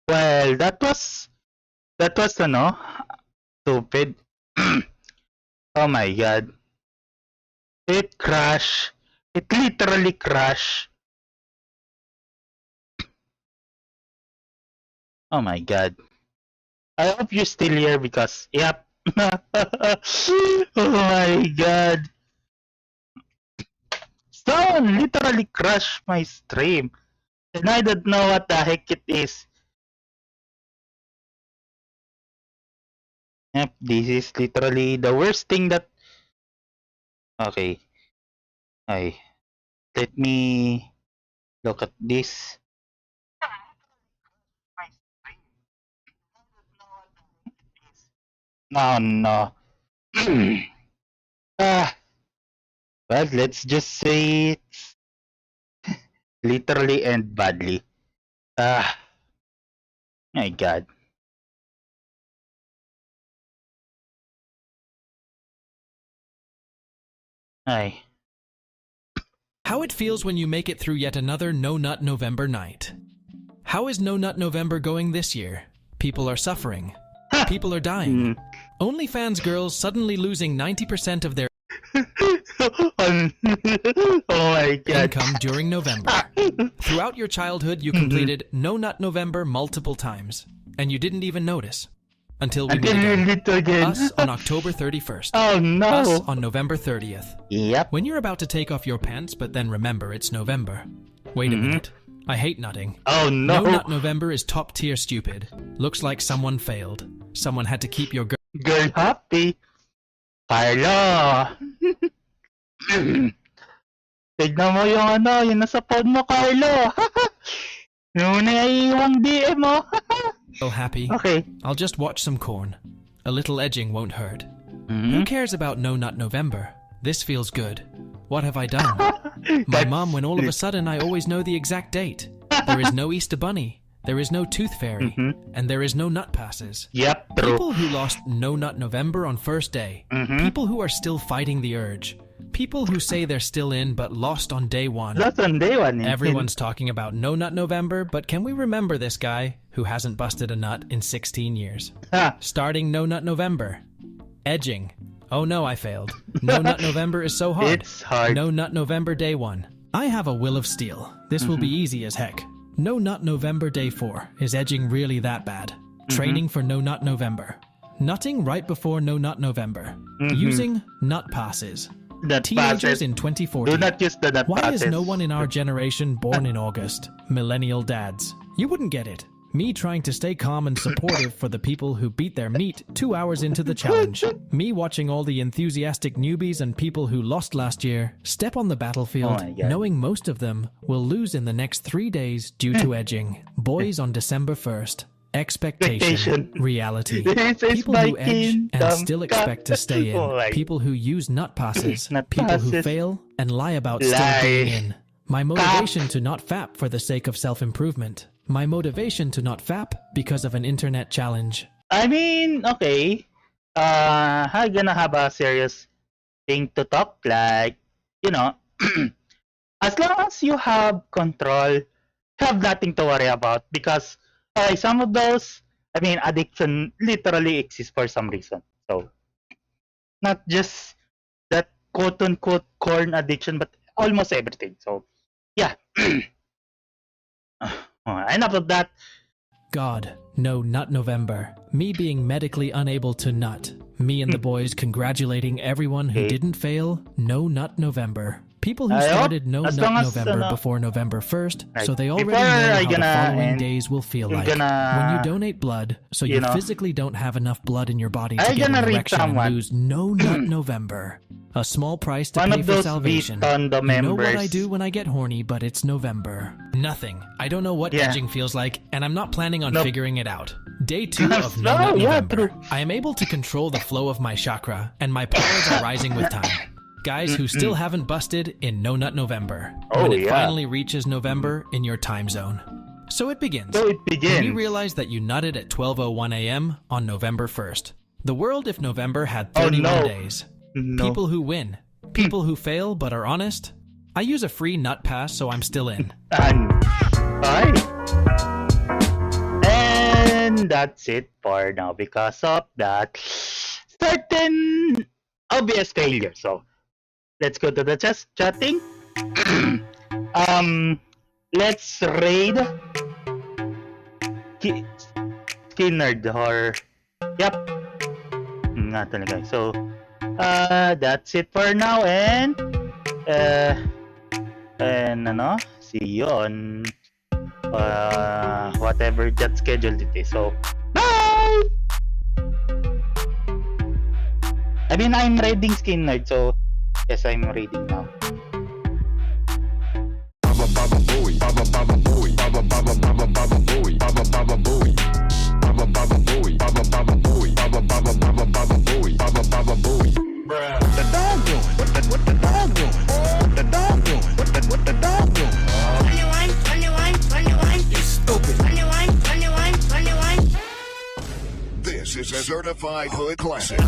Well, that was stupid. Oh my god. It crashed. It literally crashed. Oh my god. I hope you're still here because yep. Oh my god. Someone literally crashed my stream. And I don't know what the heck it is. Yep, this is literally the worst thing that... Okay. Ay. Let me look at this. Oh no. Ah. Well, let's just say it's literally end badly. Ah. My god. Ay. How it feels when you make it through yet another No Nut November night. How is No Nut November going this year? People are suffering. People are dying. OnlyFans girls suddenly losing 90% of their Oh my god. income during November. Throughout your childhood, you completed No Nut November multiple times, and you didn't even notice. Until we meet again. Us on October 31st. Oh no. Us on November 30th. Yep. When you're about to take off your pants, but then remember it's November. Wait a minute. I hate nutting. Oh no. No Nut November is top tier stupid. Looks like someone failed. Someone had to keep your girl happy. Carlo. Tignan mo yung yung nasa pod mo, Carlo. Yung naiiwang DM mo. girl happy. Okay. I'll just watch some corn. A little edging won't hurt. Who cares about No Nut November? This feels good. What have I done? My mom, when all of a sudden I always know the exact date. There is no Easter Bunny. There is no Tooth Fairy. And there is no Nut Passes. Yep, true. People who lost No Nut November on first day. People who are still fighting the urge. People who say they're still in but lost on day one. Lost on day one. Everyone's talking about No Nut November, but can we remember this guy who hasn't busted a nut in 16 years? Starting No Nut November. Edging. Oh no, I failed. No Nut November is so hard. It's hard. No Nut November day 1. I have a will of steel. This will be easy as heck. No Nut November day 4. Is edging really that bad? Training for No Nut November. Nutting right before No Nut November. Using nut passes. Teenagers in 2040. Do not use the nut Why passes. is no one in our generation born in August? Millennial dads. You wouldn't get it. Me trying to stay calm and supportive for the people who beat their meat 2 hours into the challenge. Me watching all the enthusiastic newbies and people who lost last year step on the battlefield, knowing most of them will lose in the next 3 days due to edging. Boys on December 1st. Expectation. Reality. People who edge and still expect to stay in. People who use nut passes. People who fail and lie about still being in. My motivation to not fap for the sake of self-improvement. My motivation to not fap because of an internet challenge. I mean, okay. I'm gonna have a serious thing to talk, like, as long as you have control, you have nothing to worry about, because some of those, addiction literally exists for some reason. So, not just that quote-unquote corn addiction, but almost everything. So, yeah. Enough of that. God, no Nut November. Me being medically unable to nut. Me and the boys congratulating everyone who didn't fail. No Nut November. People who started No Nut November before November 1st, so they already know how the following days will feel like. When you donate blood, so you physically don't have enough blood in your body to get an erection and lose No Nut November. A small price to pay for salvation. V-Tondo You know what I do when I get horny, but it's November. Nothing. I don't know what edging feels like, and I'm not planning on figuring it out. Day 2 of No Nut November. I am able to control the flow of my chakra, and my powers are rising with time. Guys who still haven't busted in No Nut November. When it finally reaches November in your time zone. So it begins. When you realize that you nutted at 12:01 a.m. on November 1st. The world if November had 31 days. People who win. People who fail but are honest. I use a free nut pass, so I'm still in. And And that's it for now because of that certain obvious failure. So let's go to the chatting. Let's raid Skinnerd or yep. Nga talaga. So that's it for now and ano, see you on whatever that scheduled it is. So bye. I mean, I'm raiding Skinnerd, so yes, I'm raiding now. Bababooey, Bababooey, Bababooey, Bababooey, Bababooey, Bababooey, Bababooey, Bababooey. What the dog doing? What the dog doing? What the dog doing? What the dog doing? 21, you stupid. 21. This is a certified hood classic.